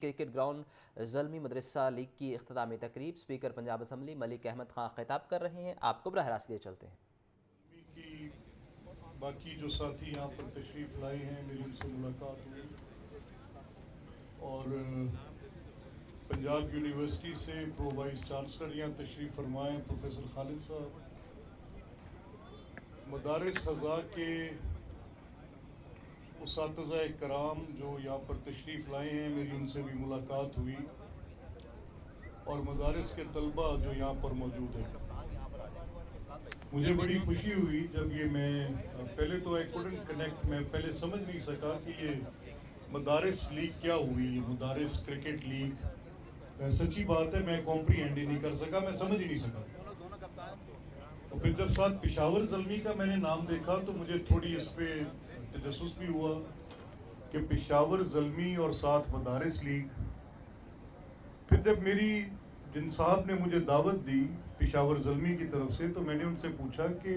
Cricket ground Zalmi مدرسہ league کی اختتامی تقریب اسپیکر پنجاب اسمبلی ملک احمد خان خطاب کر رہے ہیں. آپ کو براہ راست لیے چلتے ہیں. کی باقی جو ساتھی یہاں پر تشریف لائے ہیں میری ان سے ملاقات ہوئی اور پنجاب یونیورسٹی سے پرو وائس چانسلر یہاں تشریف فرمائے پروفیسر خالد صاحب، مدارس ہزا کے اساتذہ کرام جو یہاں پر تشریف لائے ہیں میری ان سے بھی ملاقات ہوئی، اور مدارس کے طلبہ جو یہاں پر موجود ہیں. مجھے بڑی خوشی ہوئی جب یہ میں پہلے تو I couldn't connect، میں پہلے سمجھ نہیں سکا کہ یہ مدارس لیگ کیا ہوئی، یہ مدارس کرکٹ لیگ. سچی بات ہے میں کمپریہینڈ ہی نہیں کر سکا، میں سمجھ ہی نہیں سکا. اور پھر جب ساتھ پشاور زلمی کا میں نے نام دیکھا تو مجھے تھوڑی اس پہ تجسس بھی ہوا کہ پشاور زلمی اور ساتھ مدارس لیگ. پھر جب میری جن صاحب نے مجھے دعوت دی پشاور زلمی کی طرف سے تو میں نے ان سے پوچھا کہ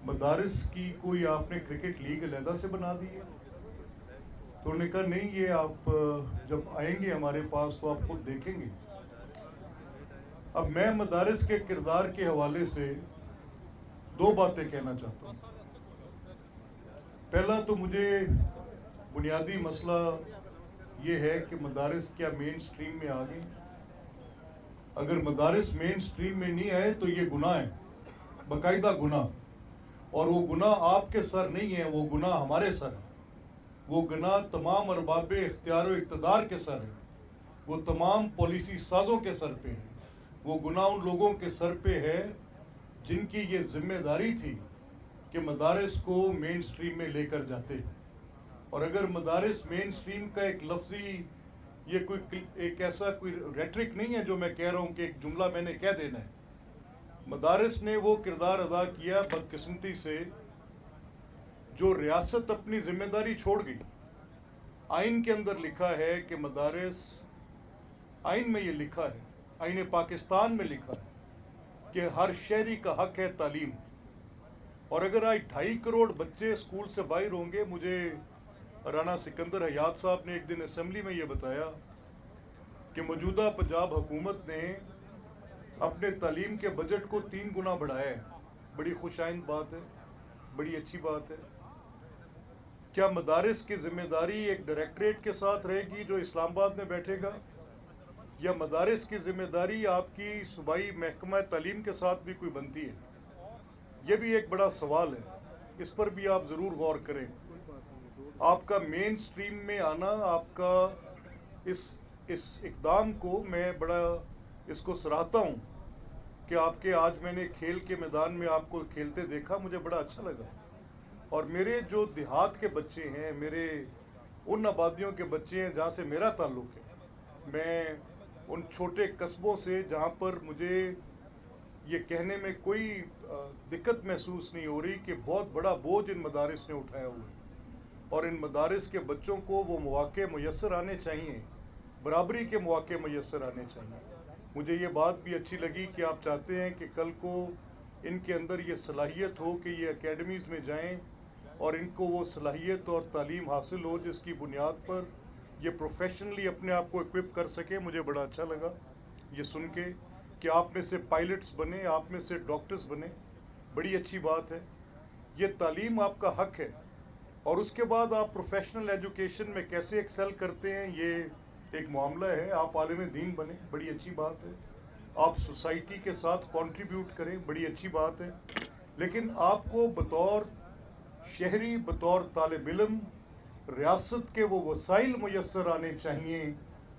مدارس کی کوئی آپ نے کرکٹ لیگ علیحدہ سے بنا دی ہے؟ تو انہوں نے کہا نہیں، یہ آپ جب آئیں گے ہمارے پاس تو آپ خود دیکھیں گے. اب میں مدارس کے کردار کے حوالے سے دو باتیں کہنا چاہتا ہوں. پہلا تو مجھے بنیادی مسئلہ یہ ہے کہ مدارس کیا مین سٹریم میں آ گئے؟ اگر مدارس مین سٹریم میں نہیں آئے تو یہ گناہ ہے، باقاعدہ گناہ. اور وہ گناہ آپ کے سر نہیں ہے، وہ گناہ ہمارے سر ہے. وہ گناہ تمام ارباب اختیار و اقتدار کے سر ہے، وہ تمام پالیسی سازوں کے سر پہ ہے. وہ گناہ ان لوگوں کے سر پہ ہے جن کی یہ ذمہ داری تھی کہ مدارس کو مین سٹریم میں لے کر جاتے. اور اگر مدارس مین سٹریم کا ایک لفظی یہ کوئی ایک ایسا کوئی ریٹرک نہیں ہے جو میں کہہ رہا ہوں کہ ایک جملہ میں نے کہہ دینا ہے. مدارس نے وہ کردار ادا کیا بدقسمتی سے جو ریاست اپنی ذمہ داری چھوڑ گئی. آئین کے اندر لکھا ہے کہ مدارس، آئین میں یہ لکھا ہے، آئین پاکستان میں لکھا ہے کہ ہر شہری کا حق ہے تعلیم. اور اگر آج 2.5 کروڑ بچے اسکول سے باہر ہوں گے، مجھے رانا سکندر حیات صاحب نے ایک دن اسمبلی میں یہ بتایا کہ موجودہ پنجاب حکومت نے اپنے تعلیم کے بجٹ کو 3 گنا بڑھایا ہے. بڑی خوش آئند بات ہے، بڑی اچھی بات ہے. کیا مدارس کی ذمہ داری ایک ڈائریکٹریٹ کے ساتھ رہے گی جو اسلام آباد میں بیٹھے گا، یا مدارس کی ذمہ داری آپ کی صوبائی محکمہ تعلیم کے ساتھ بھی کوئی بنتی ہے؟ یہ بھی ایک بڑا سوال ہے، اس پر بھی آپ ضرور غور کریں. آپ کا مین سٹریم میں آنا، آپ کا اس اقدام کو میں بڑا اس کو سراہتا ہوں کہ آپ کے آج میں نے کھیل کے میدان میں آپ کو کھیلتے دیکھا، مجھے بڑا اچھا لگا. اور میرے جو دیہات کے بچے ہیں، میرے ان آبادیوں کے بچے ہیں جہاں سے میرا تعلق ہے، میں ان چھوٹے قصبوں سے جہاں پر مجھے یہ کہنے میں کوئی دقت محسوس نہیں ہو رہی کہ بہت بڑا بوجھ ان مدارس نے اٹھایا ہوا ہے. اور ان مدارس کے بچوں کو وہ مواقع میسر آنے چاہیے، برابری کے مواقع میسر آنے چاہیے. مجھے یہ بات بھی اچھی لگی کہ آپ چاہتے ہیں کہ کل کو ان کے اندر یہ صلاحیت ہو کہ یہ اکیڈمیز میں جائیں اور ان کو وہ صلاحیت اور تعلیم حاصل ہو جس کی بنیاد پر یہ پروفیشنلی اپنے آپ کو اکوپ کر سکے. مجھے بڑا اچھا لگا یہ سن کے کہ آپ میں سے پائلٹس بنے، آپ میں سے ڈاکٹرز بنے، بڑی اچھی بات ہے. یہ تعلیم آپ کا حق ہے، اور اس کے بعد آپ پروفیشنل ایجوکیشن میں کیسے ایکسل کرتے ہیں یہ ایک معاملہ ہے. آپ عالم دین بنیں، بڑی اچھی بات ہے. آپ سوسائٹی کے ساتھ کنٹریبیوٹ کریں، بڑی اچھی بات ہے. لیکن آپ کو بطور شہری، بطور طالب علم، ریاست کے وہ وسائل میسر آنے چاہیے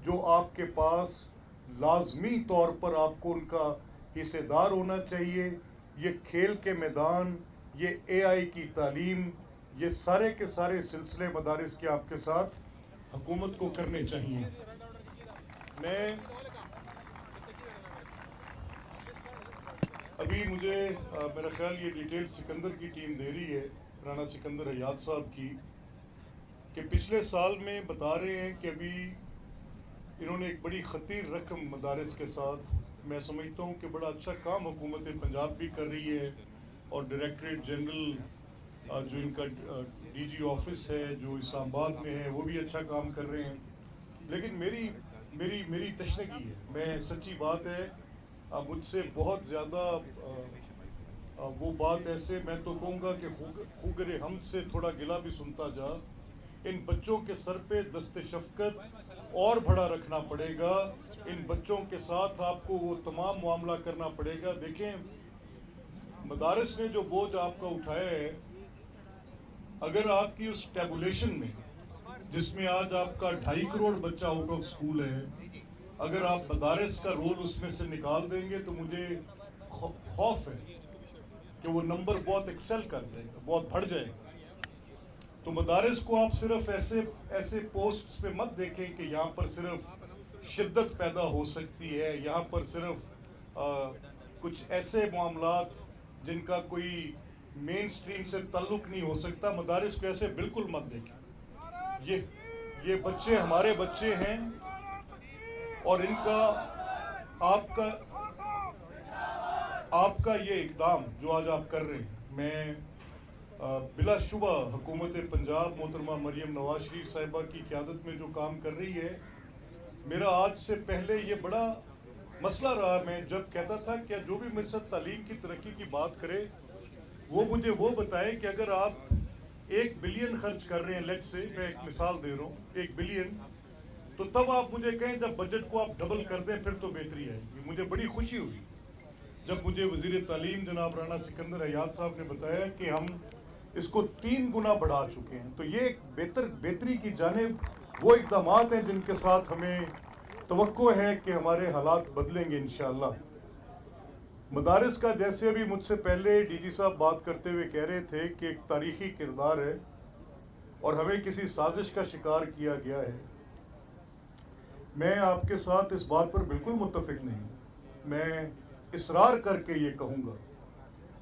جو آپ کے پاس لازمی طور پر آپ کو ان کا حصے دار ہونا چاہیے. یہ کھیل کے میدان، یہ AI کی تعلیم، یہ سارے کے سارے سلسلے مدارس کے آپ کے ساتھ حکومت کو کرنے چاہیے. میں ابھی مجھے میرا خیال یہ ڈیٹیل سکندر کی ٹیم دے رہی ہے، رانا سکندر حیات صاحب کی، کہ پچھلے سال میں بتا رہے ہیں کہ ابھی انہوں نے ایک بڑی خطیر رقم مدارس کے ساتھ، میں سمجھتا ہوں کہ بڑا اچھا کام حکومت پنجاب بھی کر رہی ہے، اور ڈائریکٹریٹ جنرل جو ان کا DG آفس ہے جو اسلام آباد میں ہے وہ بھی اچھا کام کر رہے ہیں. لیکن میری تشنگی ہے, میں سچی بات ہے, مجھ سے بہت زیادہ وہ بات ایسے میں تو کہوں گا کہ خوگر حمد سے تھوڑا گلا بھی سنتا جا. ان بچوں کے سر پہ دست شفقت اور بڑا رکھنا پڑے گا. ان بچوں کے ساتھ آپ کو وہ تمام معاملہ کرنا پڑے گا. دیکھیں, مدارس نے جو بوجھ آپ کا اٹھایا ہے, اگر آپ کی اس ٹیبولیشن میں جس میں آج آپ کا 2.5 کروڑ بچہ آؤٹ آف سکول ہے, اگر آپ مدارس کا رول اس میں سے نکال دیں گے تو مجھے خوف ہے کہ وہ نمبر بہت ایکسل کر جائے گا, بہت بڑھ جائے گا. تو مدارس کو آپ صرف ایسے پوسٹس پہ مت دیکھیں کہ یہاں پر صرف شدت پیدا ہو سکتی ہے, یہاں پر صرف کچھ ایسے معاملات جن کا کوئی مین سٹریم سے تعلق نہیں ہو سکتا. مدارس کو ایسے بالکل مت دیکھیں. یہ بچے ہمارے بچے ہیں, اور ان کا آپ کا یہ اقدام جو آج آپ کر رہے ہیں, میں بلا شبہ حکومت پنجاب محترمہ مریم نواز شریف صاحبہ کی قیادت میں جو کام کر رہی ہے, میرا آج سے پہلے یہ بڑا مسئلہ رہا. میں جب کہتا تھا کہ جو بھی میرے ساتھ تعلیم کی ترقی کی بات کرے وہ مجھے وہ بتائے کہ اگر آپ 1 بلین خرچ کر رہے ہیں, لیٹ سے میں ایک مثال دے رہا ہوں, 1 بلین, تو تب آپ مجھے کہیں جب بجٹ کو آپ ڈبل کر دیں پھر تو بہتری آئے گی. مجھے بڑی خوشی ہوئی جب مجھے وزیر تعلیم جناب رانا سکندر حیات صاحب نے بتایا کہ ہم اس کو 3 گنا بڑھا چکے ہیں. تو یہ ایک بہتری کی جانب وہ اقدامات ہیں جن کے ساتھ ہمیں توقع ہے کہ ہمارے حالات بدلیں گے انشاءاللہ. مدارس کا جیسے ابھی مجھ سے پہلے ڈی جی صاحب بات کرتے ہوئے کہہ رہے تھے کہ ایک تاریخی کردار ہے اور ہمیں کسی سازش کا شکار کیا گیا ہے. میں آپ کے ساتھ اس بات پر بالکل متفق نہیں ہوں. میں اصرار کر کے یہ کہوں گا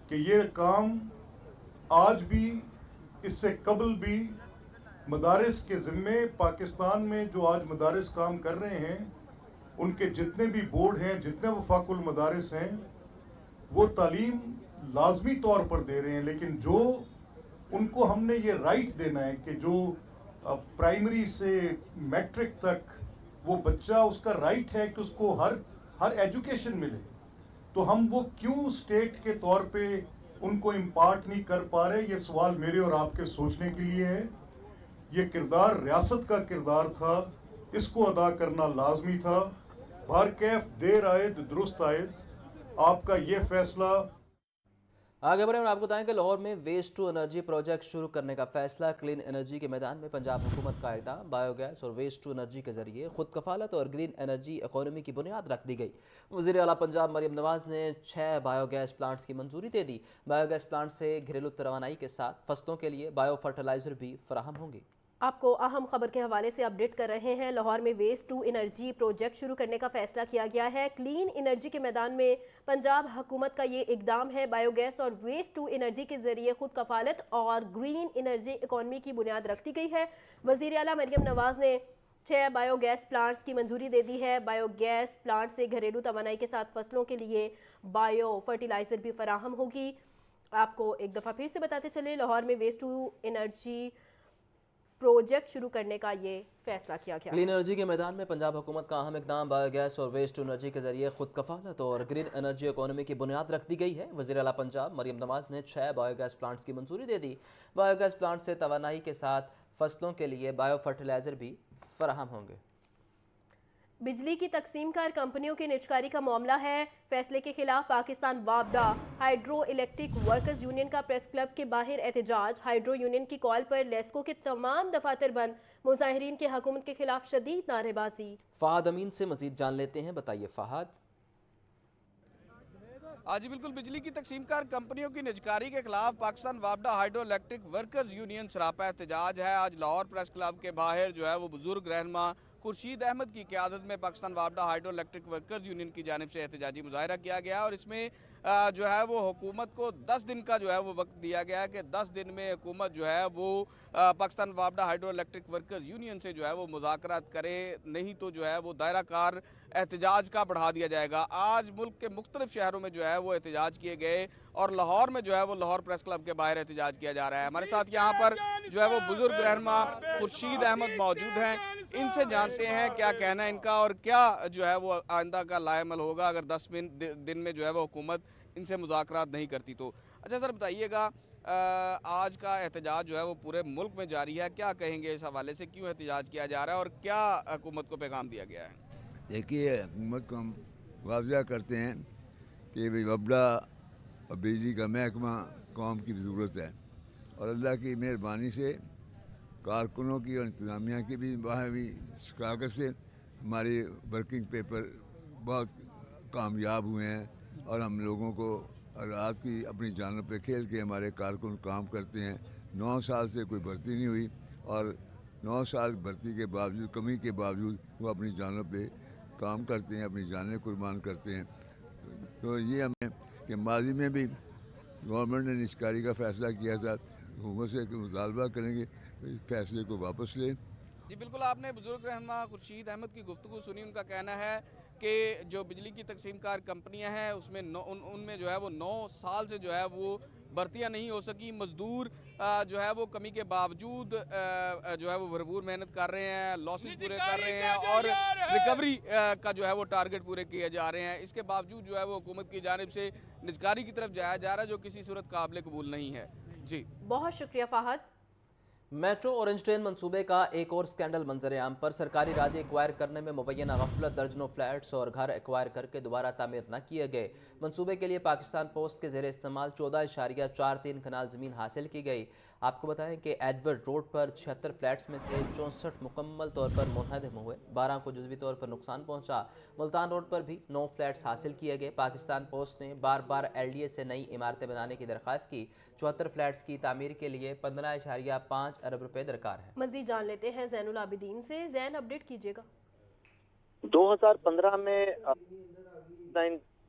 کہ یہ کام آج بھی, اس سے قبل بھی, مدارس کے ذمے پاکستان میں جو آج مدارس کام کر رہے ہیں, ان کے جتنے بھی بورڈ ہیں, جتنے وفاق المدارس ہیں, وہ تعلیم لازمی طور پر دے رہے ہیں. لیکن جو ان کو ہم نے یہ رائٹ دینا ہے کہ جو پرائمری سے میٹرک تک وہ بچہ, اس کا رائٹ ہے کہ اس کو ہر ایجوکیشن ملے, تو ہم وہ کیوں اسٹیٹ کے طور پہ ان کو امپارٹ نہیں کر پا رہے؟ یہ سوال میرے اور آپ کے سوچنے کے لیے ہے. یہ کردار ریاست کا کردار تھا, اس کو ادا کرنا لازمی تھا. بہرکیف دیر آئد درست آئد. آپ کا یہ فیصلہ. آگے بڑھیں اور آپ کو بتائیں کہ لاہور میں ویسٹ ٹو انرجی پروجیکٹ شروع کرنے کا فیصلہ. کلین انرجی کے میدان میں پنجاب حکومت کا اقدام. بایو گیس اور ویسٹ ٹو انرجی کے ذریعے خود کفالت اور گرین انرجی اکانومی کی بنیاد رکھ دی گئی. وزیر اعلیٰ پنجاب مریم نواز نے 6 بایو گیس پلانٹس کی منظوری دے دی. بایو گیس پلانٹ سے گھریلو توانائی کے ساتھ فصلوں کے لیے بایو فرٹیلائزر بھی فراہم ہوں گے. آپ کو اہم خبر کے حوالے سے اپڈیٹ کر رہے ہیں. لاہور میں ویسٹ ٹو انرجی پروجیکٹ شروع کرنے کا فیصلہ کیا گیا ہے. کلین انرجی کے میدان میں پنجاب حکومت کا یہ اقدام ہے. بایو گیس اور ویسٹ ٹو انرجی کے ذریعے خود کفالت اور گرین انرجی اکانومی کی بنیاد رکھ دی گئی ہے. وزیر اعلیٰ مریم نواز نے 6 بایو گیس پلانٹس کی منظوری دے دی ہے. بایو گیس پلانٹ سے گھریلو توانائی کے ساتھ فصلوں کے لیے بایو فرٹیلائزر بھی فراہم ہوگی. آپ کو ایک دفعہ پھر سے بتاتے چلے, لاہور میں ویسٹ ٹو انرجی پروجیکٹ شروع کرنے کا یہ فیصلہ کیا گیا. کلین انرجی کے میدان میں پنجاب حکومت کا اہم اقدام. بایو گیس اور ویسٹ ٹو انرجی کے ذریعے خود کفالت اور گرین انرجی اکانومی کی بنیاد رکھ دی گئی ہے. وزیر اعلیٰ پنجاب مریم نواز نے 6 بایو گیس پلانٹس کی منظوری دے دی. بایو گیس پلانٹ سے توانائی کے ساتھ فصلوں کے لیے بایو فرٹیلائزر بھی فراہم ہوں گے. بجلی کی تقسیم کار کمپنیوں کی نجکاری کا معاملہ ہے. فیصلے کے خلاف پاکستان وابڈا ہائیڈرو الیکٹرک ورکرز یونین کا پریس کلب کے باہر احتجاج. ہائیڈرو یونین کی کال پر لیسکو کے تمام دفاتر بند. مظاہرین کی حکومت کے خلاف شدید نعرے بازی. فہد امین سے مزید جان لیتے ہیں. بتائیے فہد. جی بالکل, بجلی کی تقسیم کار کمپنیوں کی نجکاری کے خلاف پاکستان وابڈا ہائیڈرو الیکٹرک ورکرز یونین سراپا احتجاج ہے. آج لاہور پریس کلب کے باہر جو ہے وہ بزرگ رہنما خورشید احمد کی قیادت میں پاکستان وابڈا ہائیڈرو الیکٹرک ورکرز یونین کی جانب سے احتجاجی مظاہرہ کیا گیا, اور اس میں جو ہے وہ حکومت کو 10 دن کا جو ہے وہ وقت دیا گیا ہے کہ 10 دن میں حکومت جو ہے وہ پاکستان وابڈا ہائیڈرو الیکٹرک ورکرز یونین سے جو ہے وہ مذاکرات کرے, نہیں تو جو ہے وہ دائرہ کار احتجاج کا بڑھا دیا جائے گا. آج ملک کے مختلف شہروں میں جو ہے وہ احتجاج کیے گئے और लाहौर में जो है वो लाहौर प्रेस क्लब के बाहर एहतजाज किया जा रहा है। हमारे साथ यहाँ पर जो है वो बुजुर्ग रहनुमा खुर्शीद अहमद मौजूद हैं, इनसे जानते हैं क्या कहना है इनका और क्या जो है वो आइंदा का लाएमल होगा अगर 10 दिन में जो है वो हुकूमत इनसे मुज़ाकरात नहीं करती तो। अच्छा सर बताइएगा, आज का एहतजाज जो है वो पूरे मुल्क में जारी है, क्या कहेंगे इस हवाले से, क्यों एहतजाज किया जा रहा है और क्या हुकूमत को पैगाम दिया गया है? देखिए, हुकूमत को हम वाज़ा करते हैं कि भाई वबला और बिजली का महकमा कौम की ज़रूरत है और अल्लाह की मेहरबानी से कारकुनों की और इंतज़ामिया की भी बाहमी शिकायत से हमारे वर्किंग पेपर बहुत कामयाब हुए हैं और हम लोगों को रात की अपनी जानों पे खेल के हमारे कारकुन काम करते हैं। 9 साल से कोई भर्ती नहीं हुई और 9 साल भर्ती के बावजूद, कमी के बावजूद वो अपनी जानों पे काम करते हैं, अपनी जानें कुर्बान करते हैं। तो ये हमें कि माजी में भी गवर्नमेंट ने निष्कारी का फ़ैसला किया था, हुकूमत से मुतालबा करेंगे इस फैसले को वापस लें। जी बिल्कुल, आपने बुजुर्ग रहनुमा खुर्शीद अहमद की गुफ्तगू सुनी। उनका कहना है कि जो बिजली की तकसीमकार कंपनियां हैं उसमें उनमें जो है वो 9 साल से जो है वो भर्तियां नहीं हो सकी। मजदूर जो है वो कमी के बावजूद जो है वो भरपूर मेहनत कर रहे हैं, लॉसेस पूरे कर रहे हैं और रिकवरी का जो है वो टारगेट पूरे किए जा रहे हैं। इसके बावजूद जो है वो हुकूमत की जानिब से निजकारी की तरफ जाया जा रहा है जो किसी सूरत काबिल कबूल नहीं है। जी बहुत शुक्रिया फहद। मेट्रो ऑरेंज ट्रेन मंसूबे का एक और स्कैंडल मंजर आम पर। सरकारी राजी एक्वायर करने में मुबैना गफलत, दर्जनों फ्लैट्स और घर एक्वायर करके दोबारा तामीर न किए गए। मंसूबे के लिए पाकिस्तान पोस्ट के ज़ेरे इस्तेमाल 14.43 कनाल ज़मीन हासिल की गई। आपको बताएं कि एडवर्ड रोड पर 76 फ्लैट्स में से 64 मुकम्मल तौर पर मुनहदम हुए, 12 को जुज़वी तौर पर नुकसान पहुंचा। मुल्तान रोड पर भी 9 फ्लैट्स हासिल किए गए। पाकिस्तान पोस्ट ने बार बार LDA से नई इमारतें बनाने की दरख्वास्त की। 74 फ्लैट्स की तामीर के लिए 15.5 अरब रुपए दरकार है। मज़ीद जान लेते हैं ज़ैनुल आबिदीन से। ज़ैन, अपडेट कीजिएगा। 2015 में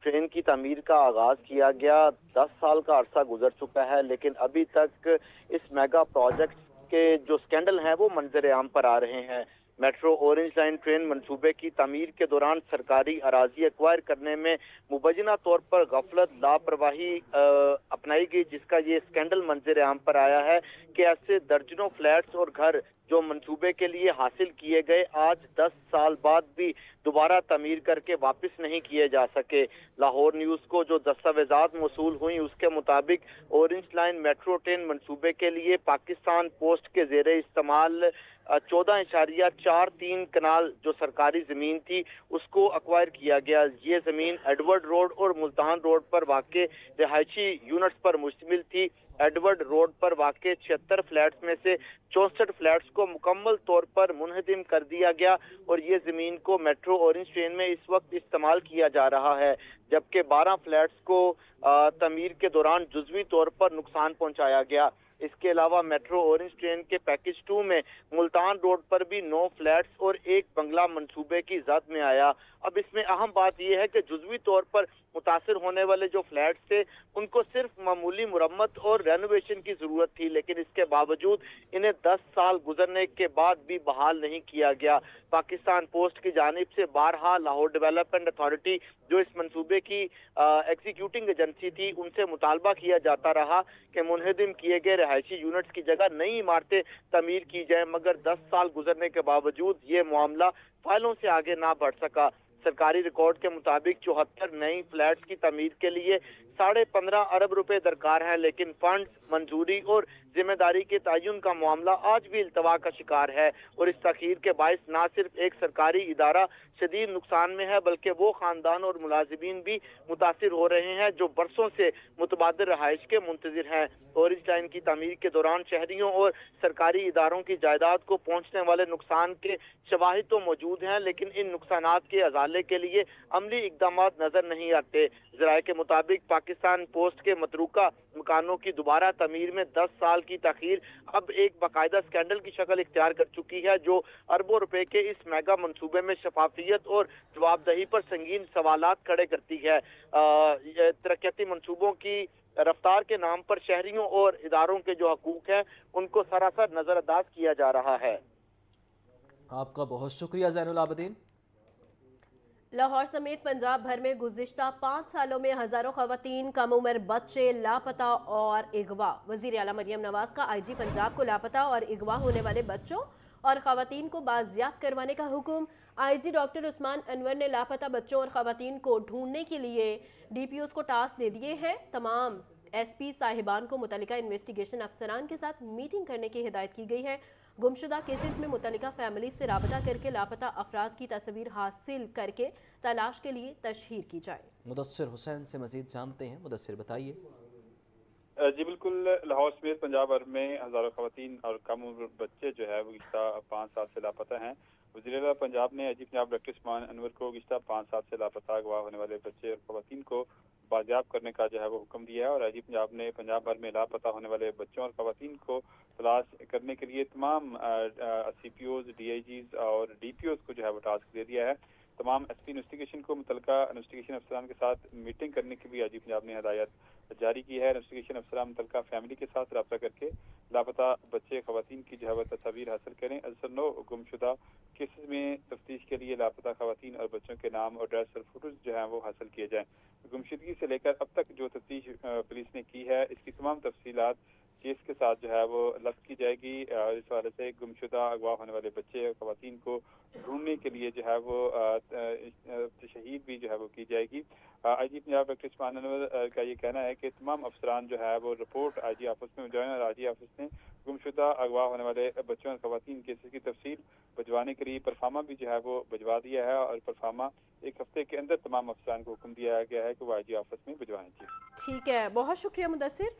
ट्रेन की तामीर का आगाज किया गया। 10 साल का अरसा गुजर चुका है, लेकिन अभी तक इस मेगा प्रोजेक्ट के जो स्कैंडल हैं वो मंजर आम पर आ रहे हैं। मेट्रो ऑरेंज लाइन ट्रेन मंसूबे की तामीर के दौरान सरकारी अराजी एक्वायर करने में मुबैना तौर पर गफलत, लापरवाही अपनाई गई, जिसका ये स्कैंडल मंजर आम पर आया है कि ऐसे दर्जनों फ्लैट्स और घर जो मंसूबे के लिए हासिल किए गए आज 10 साल बाद भी दोबारा तामीर करके वापस नहीं किए जा सके। लाहौर न्यूज़ को जो दस्तावेजात मौसूल हुई उसके मुताबिक ऑरेंज लाइन मेट्रो ट्रेन मंसूबे के लिए पाकिस्तान पोस्ट के ज़ेरे इस्तेमाल 14.43 कनाल जो सरकारी ज़मीन थी उसको एक्वायर किया गया। ये ज़मीन एडवर्ड रोड और मुल्तान रोड पर वाक़े रिहायशी यूनिट्स पर मुश्तमिल थी। एडवर्ड रोड पर वाक़े 76 फ्लैट्स में से 64 फ्लैट्स को मुकम्मल तौर पर मुनहदिम कर दिया गया और ये ज़मीन को मेट्रो ऑरेंज ट्रेन में इस वक्त इस्तेमाल किया जा रहा है, जबकि 12 फ्लैट्स को तमीर के दौरान जुज़वी तौर पर नुकसान पहुंचाया गया। इसके अलावा मेट्रो ऑरेंज ट्रेन के पैकेज 2 में मुल्तान रोड पर भी 9 फ्लैट्स और एक बंगला मंसूबे की जद में आया। अब इसमें अहम बात यह है कि जुज़वी तौर पर मुतासिर होने वाले जो फ्लैट्स थे उनको सिर्फ मामूली मुरम्मत और रेनोवेशन की ज़रूरत थी, लेकिन इसके बावजूद इन्हें 10 साल गुजरने के बाद भी बहाल नहीं किया गया। पाकिस्तान पोस्ट की जानिब से बारहा लाहौर डेवलपमेंट अथॉरिटी जो इस मंसूबे की एग्जीक्यूटिंग एजेंसी थी उनसे मुतालबा किया जाता रहा कि मुनहदिम किए गए रहायशी यूनिट्स की जगह नई इमारतें तमीर की जाए, मगर 10 साल गुजरने के बावजूद ये मामला फाइलों से आगे ना बढ़ सका। सरकारी रिकॉर्ड के मुताबिक 74 नई फ्लैट्स की तमीर के लिए 15.5 अरब रुपए दरकार हैं, लेकिन फंड मंजूरी और जिम्मेदारी के तयन का मामला आज भी इल्तवा का शिकार है और इस तखीर के बायस न सिर्फ एक सरकारी इदारा शदीद नुकसान में है बल्कि वो खानदान और मुलाजिमीन भी मुतासिर हो रहे हैं जो बरसों से मुतबादिल रहाइश के मुंतजिर हैं। ऑरेंज लाइन की तमीर के दौरान शहरियों और सरकारी इदारों की जायदाद को पहुंचने वाले नुकसान के शवाहिद तो मौजूद हैं, लेकिन इन नुकसानात के अजाले के लिए अमली इकदाम नजर नहीं आते। ज़राए के मुताबिक पाकिस्तान पोस्ट के मतरूका मकानों की दोबारा तमीर में 10 साल की तखीर अब एक बाकायदा स्कैंडल की शक्ल इख्तियार कर चुकी है, जो अरबों रुपए के इस मेगा मंसूबे में शफाफियत और जवाबदही पर संगीन सवालात खड़े करती है। तरक्याती मंसूबों की रफ्तार के नाम पर शहरियों और इदारों के जो हकूक हैं उनको सरासर नजरअंदाज किया जा रहा है। आपका बहुत शुक्रिया ज़ैनुल आबिदीन। लाहौर समेत पंजाब भर में गुज़िश्ता 5 सालों में हज़ारों ख़वातीन, कम उम्र बच्चे लापता और अगवा। वज़ीर आला मरियम नवाज़ का IG पंजाब को लापता और अगवा होने वाले बच्चों और ख़वातीन को बाजियाब करवाने का हुक्म। IG डॉक्टर उस्मान अनवर ने लापता बच्चों और ख़वातीन को ढूंढने के लिए DPOs को टास्क दे दिए हैं। तमाम SP साहिबान को मुतल्लिका इन्वेस्टिगेशन अफसरान के साथ मीटिंग करने की हिदायत की गई है। गुमशुदा केसेस में मुतल्लिका फैमिली से राबता करके लापता अफराद की तस्वीर हासिल करके तलाश के लिए तशहीर की जाए। मुदस्सिर हुसैन से मजीद जानते हैं। मुदस्सिर बताइए। जी बिल्कुल, लाहौर समेत पंजाब भर में हज़ारों ख़वातीन और कम उम्र बच्चे जो है वो गुज़िश्ता 5 साल से लापता हैं। वज़ीर-ए-आला पंजाब ने IG पंजाब डॉक्टर उस्मान अनवर को गुज़िश्ता 5 साल से लापता अगवा होने वाले बच्चे और ख़वातीन को बाजियाब करने का जो है वो हुक्म दिया है और IG पंजाब ने पंजाब भर में लापता होने वाले बच्चों और ख़वातीन को तलाश करने के लिए तमाम CPOs, DIGs और DPOs को जो है वो टास्क दे दिया है। तमाम SP इन्वेस्टिगेशन को मुतल्लिका इन्वेस्टिगेशन अफसरान के साथ मीटिंग करने की भी IG पंजाब ने हिदायत जारी की है। इन्वेस्टिगेशन अफसरान मुतल्लिका फैमिली के साथ रब्ता करके लापता बच्चे ख़वातीन की जो है वो तस्वीर हासिल करें। असर गुमशुदा केसेस में तफ्तीश के लिए लापता ख़वातीन और बच्चों के नाम और एड्रेस और फोटोज जो हैं वो हासिल किए जाएँ। गुमशुदगी से लेकर अब तक जो तफ्तीश पुलिस ने की है इसकी तमाम तफसीलात केस के साथ जो है वो लफ्ज की जाएगी। इस हवाले से गुमशुदा अगवा होने वाले बच्चे और ख़वातीन को ढूंढने के लिए जो है वो तशहीद भी जो है वो की जाएगी। IG पंजाब डॉक्टर उस्मान अनवर का ये कहना है कि तमाम अफसरान जो है वो रिपोर्ट IG ऑफिस में जाएं और IG ऑफिस ने गुमशुदा अगवा होने वाले बच्चों और ख़वातीन केसेस की तफसील भिजवाने के लिए परफार्मा भी जो है वो भिजवा दिया है और परफार्मा एक हफ्ते के अंदर तमाम अफसरान को हुक्म दिया गया है कि वो IG ऑफिस में भिजवाएं। ठीक है, बहुत शुक्रिया मुदस्सिर।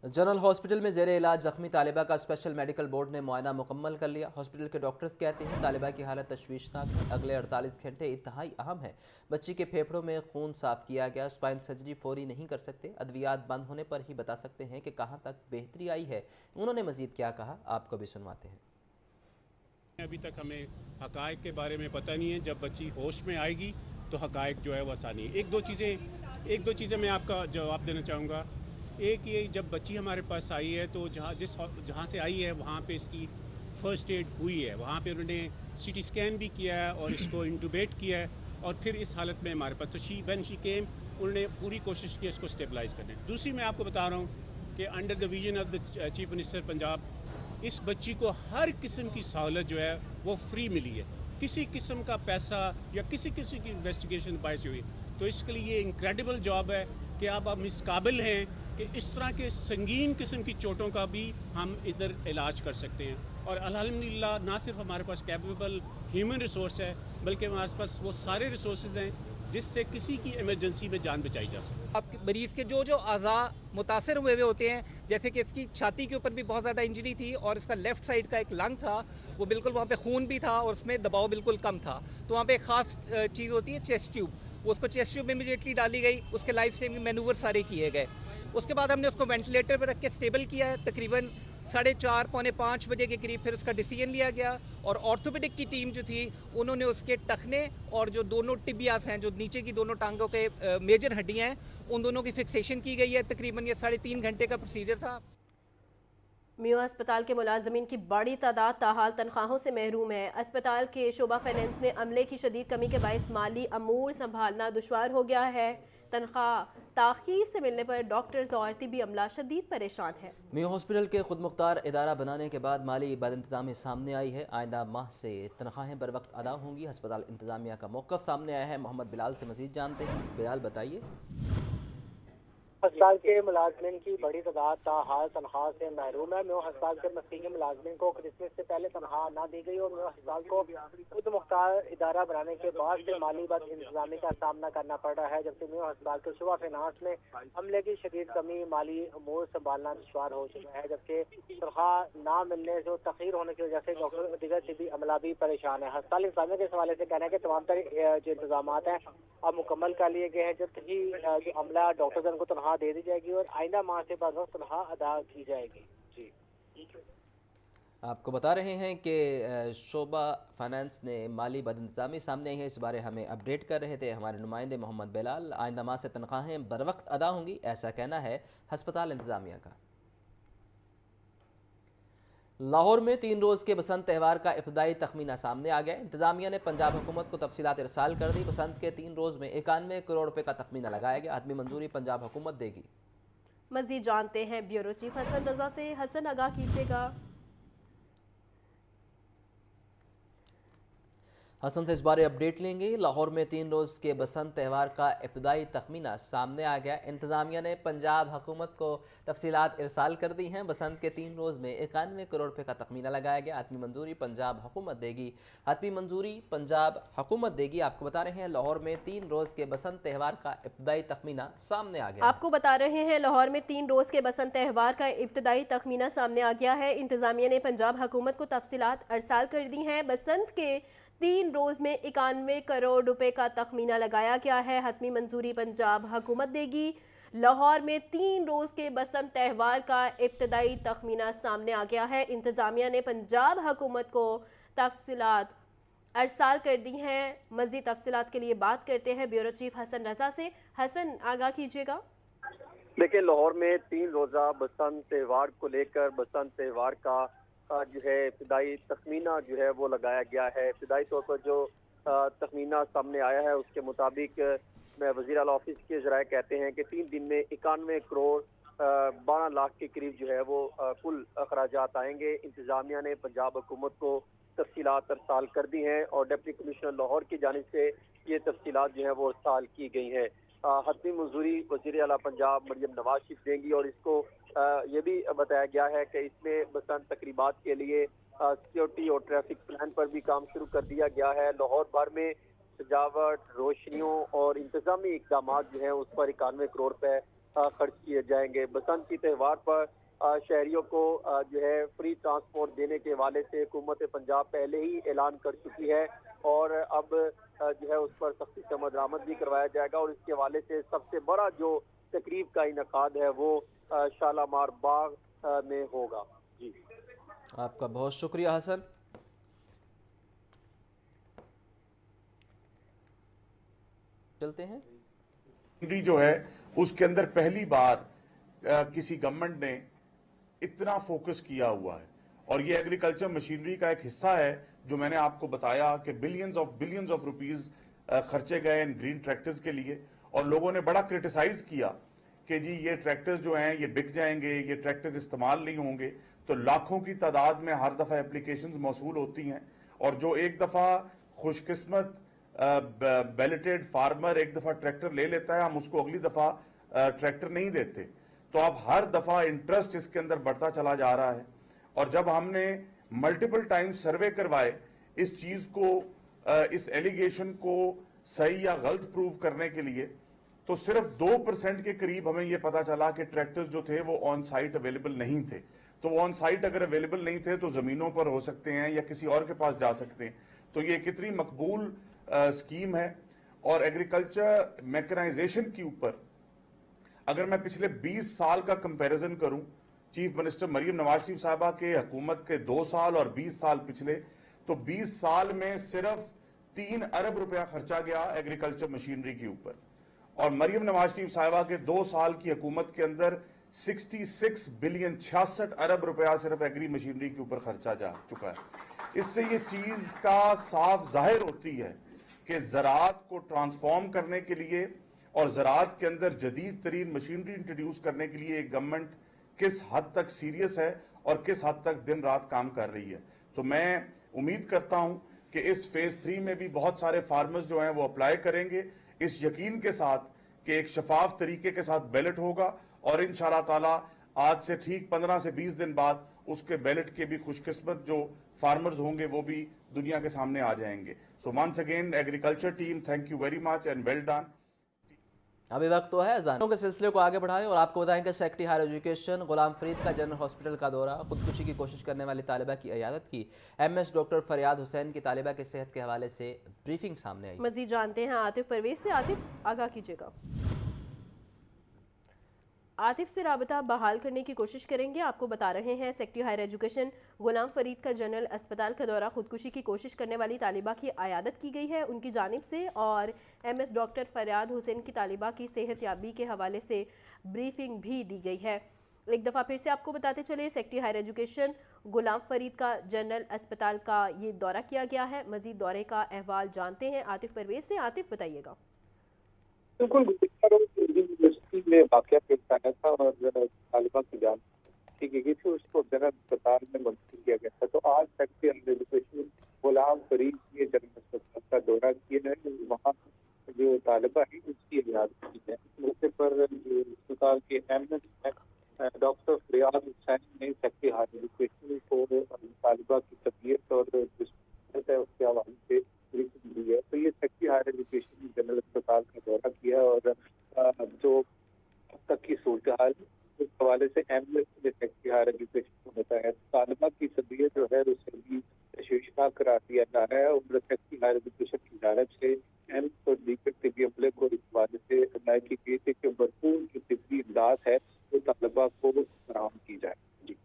जनरल हॉस्पिटल में ज़ेरे इलाज ज़ख्मी तालिबा का स्पेशल मेडिकल बोर्ड ने मुआयना मुकम्मल कर लिया। हॉस्पिटल के डॉक्टर्स कहते हैं तालिबा की हालत तशवीशनाक है। अगले 48 घंटे इंतहाई अहम है। बच्ची के फेफड़ों में खून साफ किया गया। स्पाइन सर्जरी फौरी नहीं कर सकते। अद्वियात बंद होने पर ही बता सकते हैं कि कहाँ तक बेहतरी आई है। उन्होंने मजीद क्या कहा, आपको भी सुनवाते हैं। अभी तक हमें हकायक के बारे में पता नहीं है। जब बच्ची होश में आएगी तो हकायक जो है वो आसानी है। एक दो चीज़ें मैं आपका जवाब देना चाहूँगा। एक ये, जब बच्ची हमारे पास आई है तो जहाँ से आई है वहाँ पे इसकी फ़र्स्ट एड हुई है। वहाँ पे उन्होंने CT स्कैन भी किया है और इसको इंटूबेट किया है और फिर इस हालत में हमारे पास तो व्हेन शी केम उन्होंने पूरी कोशिश की इसको स्टेबलाइज़ करने। दूसरी मैं आपको बता रहा हूँ कि under the vision of the chief minister Punjab इस बच्ची को हर किस्म की सहूलत जो है वो फ्री मिली है। किसी किस्म का पैसा या किसी की इन्वेस्टिगेशन बायस हुई, तो इसके लिए ये इनक्रेडिबल जॉब है कि अब हम इस काबिल हैं कि इस तरह के संगीन किस्म की चोटों का भी हम इधर इलाज कर सकते हैं। और अल्हम्दुलिल्लाह ना सिर्फ हमारे पास कैपेबल ह्यूमन रिसोर्स है बल्कि हमारे पास वो सारे रिसोर्सेज हैं जिससे किसी की इमरजेंसी में जान बचाई जा सके। आपके मरीज़ के जो अज़ा मुतासर हुए होते हैं, जैसे कि इसकी छाती के ऊपर भी बहुत ज़्यादा इंजरी थी और इसका लेफ़्ट साइड का एक लंग था वो बिल्कुल वहाँ पे खून भी था और उसमें दबाव बिल्कुल कम था। तो वहाँ पे एक ख़ास चीज़ होती है चेस्ट ट्यूब, वो उसको चेस्ट ट्यूब में इमीडिएटली डाली गई। उसके लाइफ सेविंग मैनूवर सारे किए गए। उसके बाद हमने उसको वेंटिलेटर पर रख के स्टेबल किया है। तकरीबन 4:30 पौने 5 बजे के करीब फिर उसका डिसीजन लिया गया और ऑर्थोपेडिक की टीम जो थी उन्होंने उसके टखने और जो दोनों टिबियास हैं, जो नीचे की दोनों टांगों के मेजर हड्डियाँ हैं, उन दोनों की फिक्सेशन की गई है। तकरीबन ये 3.5 घंटे का प्रोसीजर था। मियो अस्पताल के मुलाजमीन की बड़ी तादाद ताहाल तनख्वाहों से महरूम है। अस्पताल के शोबा फाइनेंस में अमले की शदीद कमी के बायस माली अमूर संभालना दुश्वार हो गया है। तनख्वाह ताख़ीर से मिलने पर डॉक्टर्स और तिबी अमला शदीद परेशान है। मियो हॉस्पिटल के खुद मुख्तार इदारा बनाने के बाद माली बदइंतज़ामी सामने आई है। आइंदा माह से तनख्वाहें बर वक्त अदा होंगी। अस्पताल इंतज़ामिया का मौक़िफ़ सामने आया है। मोहम्मद बिलाल से मज़ीद जानते हैं। बिलाल बताइए। अस्पताल के मुलाजमिन की बड़ी तादाद ताहाल तनख्वाह से महरूम है। म्यो अस्पताल के मसीही मुलाजमिन को क्रिसमस से पहले तनख्वाह न दी गई और म्यो अस्पताल को खुद मुख्तार इदारा बनाने के बाद से माली बद इंतजामी का सामना करना पड़ रहा है। जबकि म्यो अस्पताल के शुबा फाइनेंस में अमले की शदीद कमी माली अमूर संभालना दुश्वार हो चुका है। जबकि तनख्वाह न मिलने से तखीर होने की वजह से डॉक्टर और दीगर तिबी अमला भी परेशान है। अस्पताल इंतजामिया के हवाले से कहना है कि तमाम जो इंतजाम हैं अब मुकम्मल कर लिए गए हैं। जल्द ही जो अमला डॉक्टर को तनख्वाह दे दी जाएगी और आइंदा माह से बाद तनख्वाह अदा की जाएगी। जी आपको बता रहे हैं कि शोबा फाइनेंस ने माली बदइंतज़ामी सामने आई है। इस बारे हमें अपडेट कर रहे थे हमारे नुमाइंदे मोहम्मद बिलाल। आइंदा माह से तनख्वाहें बर वक्त अदा होंगी, ऐसा कहना है हस्पताल इंतज़ामिया का। लाहौर में 3 रोज़ के बसंत त्यौहार का इब्तदाई तखमीना सामने आ गया। इंतजामिया ने पंजाब हुकूमत को तफसीलात इरसाल कर दी। बसंत के 3 रोज़ में 91 करोड़ रुपए का तखमीना लगाया गया। हतमी मंजूरी पंजाब हुकूमत देगी। मज़ीद जानते हैं ब्यूरो चीफ हसन रजा से। हसन, आगाह कीजिएगा। हसन से इस बारे अपडेट लेंगे। लाहौर में 3 रोज़ के बसंत त्यौहार का इब्तदाई तखमीना सामने आ गया। इंतजामिया ने पंजाब हुकूमत को तफसीलात इरसाल कर दी हैं। बसंत के 3 रोज़ में 91 करोड़ रुपए का तखमीना लगाया गया। हतमी मंजूरी पंजाब हुकूमत देगी। हतमी मंजूरी पंजाब हुकूमत देगी। आपको बता रहे हैं लाहौर में 3 रोज़ के बसंत त्यौहार का इब्तदाई तखमीना सामने आ गया। आपको बता रहे हैं लाहौर में 3 रोज़ के बसंत त्यौहार का इब्तदाई तखमीना सामने आ गया है। इंतजामिया ने पंजाब हुकूमत को तफसीलात इरसाल कर दी हैं। बसंत के 3 रोज़ में 91 करोड़ रुपए का तखमीना लगाया गया है। हतमी मंजूरी पंजाब हुकूमत देगी। लाहौर में 3 रोज़ के बसंत त्यौहार का इब्तदाई तखमीना सामने आ गया है। इंतजामिया ने पंजाब हुकूमत को तफसीलात अरसाल कर दी हैं। मज़ीद तफसीलात के लिए बात करते हैं ब्यूरो चीफ हसन रजा से। हसन, आगाह कीजिएगा। देखिए, लाहौर में 3 रोज़ा बसंत त्यौहार को लेकर बसंत त्यौहार का जो है इब्तदाई तखमीना जो है वो लगाया गया है। इब्तदाई तौर पर जो तखमीना सामने आया है उसके मुताबिक वज़ीर आला ऑफिस के ज़राए कहते हैं कि 3 दिन में 91 करोड़ 12 लाख के करीब जो है वो कुल अखराजात आएंगे। इंतजामिया ने पंजाब हुकूमत को तफसीलात अरसाल कर दी हैं और डिप्टी कमिश्नर लाहौर की जानिब से ये तफसीलात जो है वो अरसाल की गई हैं। हतमी मंजूरी वज़ीर आला पंजाब मरियम नवाज शरीफ देंगी और इसको ये भी बताया गया है कि इसमें बसंत तकरीबात के लिए सिक्योरिटी और ट्रैफिक प्लान पर भी काम शुरू कर दिया गया है। लाहौर भर में सजावट, रोशनियों और इंतजामी इकदाम जो हैं उस पर 91 करोड़ रुपए खर्च किए जाएंगे। बसंत की त्यौहार पर शहरियों को जो है फ्री ट्रांसपोर्ट देने के हवाले से हुकूमत पंजाब पहले ही ऐलान कर चुकी है और अब जो है उस पर सख्ती से अमल दरामद भी करवाया जाएगा और इसके हवाले से सबसे बड़ा जो तकरीब का इनकाद है वो शालामार बाग में होगा। जी, आपका बहुत शुक्रिया हसन। चलते हैं जो है उसके अंदर पहली बार किसी गवर्नमेंट ने इतना फोकस किया हुआ है और ये एग्रीकल्चर मशीनरी का एक हिस्सा है जो मैंने आपको बताया कि बिलियंस ऑफ रुपीस खर्चे गए इन ग्रीन ट्रैक्टर्स के लिए और लोगों ने बड़ा क्रिटिसाइज किया कि जी ये ट्रैक्टर्स जो हैं ये बिक जाएंगे, ये ट्रैक्टर्स इस्तेमाल नहीं होंगे। तो लाखों की तादाद में हर दफ़ा एप्लीकेशंस मौसूल होती हैं और जो एक दफ़ा खुशकिस्मत बैलेटेड फार्मर एक दफ़ा ट्रैक्टर ले लेता है, हम उसको अगली दफ़ा ट्रैक्टर नहीं देते। तो अब हर दफ़ा इंटरेस्ट इसके अंदर बढ़ता चला जा रहा है और जब हमने मल्टीपल टाइम सर्वे करवाए इस चीज़ को, इस एलिगेशन को सही या गलत प्रूव करने के लिए, तो सिर्फ 2% के करीब हमें यह पता चला कि ट्रैक्टर्स जो थे वो ऑन साइट अवेलेबल नहीं थे। तो वो ऑन साइट अगर अवेलेबल नहीं थे तो ज़मीनों पर हो सकते हैं या किसी और के पास जा सकते हैं। तो ये कितनी मकबूल स्कीम है। और एग्रीकल्चर मैकेनाइजेशन के ऊपर अगर मैं पिछले 20 साल का कंपैरिजन करूं, चीफ मिनिस्टर मरियम नवाज शरीफ साहबा के हुकूमत के 2 साल और 20 साल पिछले, तो 20 साल में सिर्फ 3 अरब रुपया खर्चा गया एग्रीकल्चर मशीनरी के ऊपर और मरियम नवाज शरीफ साहबा के 2 साल की हुकूमत के अंदर 66 बिलियन 66 अरब रुपया सिर्फ एग्री मशीनरी के ऊपर खर्चा जा चुका है। इससे ये चीज का साफ जाहिर होती है कि ज़राअत को ट्रांसफॉर्म करने के लिए और ज़राअत के अंदर जदीद तरीन मशीनरी इंट्रोड्यूस करने के लिए एक गवर्नमेंट किस हद तक सीरियस है और किस हद तक दिन रात काम कर रही है। तो मैं उम्मीद करता हूं कि इस फेज 3 में भी बहुत सारे फार्मर्स जो हैं वो अप्लाई करेंगे इस यकीन के साथ कि एक शफाफ तरीके के साथ बैलेट होगा और इंशाअल्लाह ताला आज से ठीक 15 से 20 दिन बाद उसके बैलेट के भी खुशकिस्मत जो फार्मर्स होंगे वो भी दुनिया के सामने आ जाएंगे। So once again agriculture team, thank you very much and well done. अभी वक्त तो है अज़ानों के सिलसिले को आगे बढ़ाएं और आपको बताएं कि secretary higher education Ghulam Farid का जनरल हॉस्पिटल का दौरा, खुदकुशी की कोशिश करने वाली तालिबा की इयादत की, MS डॉक्टर फरियाद हुसैन की तालिबा के सेहत के हवाले से ब्रीफिंग सामने आई। मजीद जानते हैं आतिफ परवेज से। आतिफ, आगाह कीजिएगा। आतिफ से राबता बहाल करने की कोशिश करेंगे। आपको बता रहे हैं secretary higher education Ghulam Farid का जनरल अस्पताल का दौरा, खुदकुशी की कोशिश करने वाली तालिबा की इयादत की गई है उनकी जानिब से और MS डॉक्टर फरियाद हुसैन की तालिबा की सेहत याबी के हवाले से ब्रीफिंग भी दी गई है। एक दफ़ा फिर से आपको बताते चले, secretary higher education Ghulam Farid का जनरल अस्पताल का ये दौरा किया गया है। मजीद दौरे का अहवाल जानते हैं आतिफ परवेज से। आतिफ, बताइएगा। बिल्कुल, यूनिवर्सिटी में वाक़या पेश आया था और तालिबा की जान की गई थी, उसको जनरल अस्पताल में मुंतकिल किया गया था। तो आज secretary higher education Ghulam Farid ने जनरल अस्पताल का दौरा किया है, वहाँ जो तालिबा है उसकी इलाज की है। इस मौके पर जो अस्पताल के एमएस डॉक्टर फरियाद हुसैन ने सेक्रेटरी हायर एजुकेशन को तालिबा की तबीयत और है उसके हवाले से ब्रीफिंग दी है। तो ये सेक्रेटरी हायर एजुकेशन जनरल अस्पताल का दौरा किया और जो अब तक की सूरत हाल उस हवाले से एमएस ने सेक्रेटरी हायर एजुकेशन को बताया। तालिबा की तबीयत जो है उसे भी तशवीशनाक करार दिया जा रहा है और सेक्रेटरी हायर एजुकेशन की जानिब से एम्स और दीगर तिबी अमले को इस हवाले से हदायत की गई थी कि भरपूर जो तिबी इमदाद है वो तालिबा को फराहम की जाए। जी,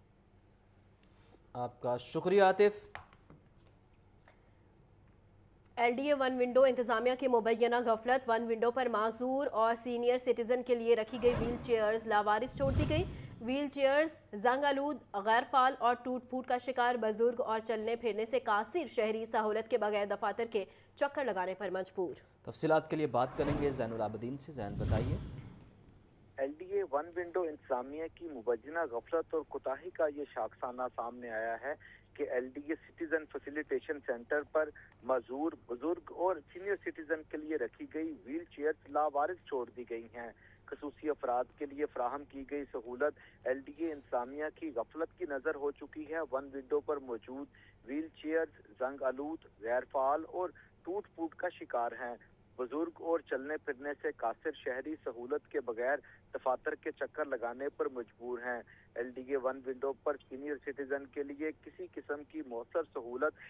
आपका शुक्रिया आतिफ। LDA वन विंडो इंतजामिया की मुबैना गफलत, वन विंडो पर माजूर और सीनियर सिटीजन के लिए रखी गई व्हील चेयर्स लावारिस छोड़ दी गई। व्हील चेयर्स जंग आलूद, गैर फाल और टूट फूट का शिकार बुजुर्ग और चलने फिरने से कासिर शहरी सहूलत के बगैर दफातर के चक्कर लगाने पर मजबूर। तफसीलात के लिए बात करेंगे ज़ैनुल आबिदीन से। ज़ैन, बताइए। LDA वन विंडो इंतजामिया की मुबैना गफलत और कोताही का ये शाखसाना सामने आया है कि LDA सिटीजन फैसिलिटेशन सेंटर पर मजूर, बुजुर्ग और सीनियर सिटीजन के लिए रखी गई व्हील चेयर्स लावारिस छोड़ दी गई हैं। खसूसी अफराद के लिए फराहम की गई सहूलत LDA इंतजामिया की गफलत की नज़र हो चुकी है। वन विंडो पर मौजूद व्हील चेयर्स जंग आलूद, गैर फाल और टूट फूट का शिकार हैं। बुजुर्ग और चलने फिरने से कासिर शहरी सहूलत के बगैर दफातर के चक्कर लगाने पर मजबूर हैं। LDA वन विंडो पर सीनियर सिटीजन के लिए किसी किस्म की मौसर सहूलत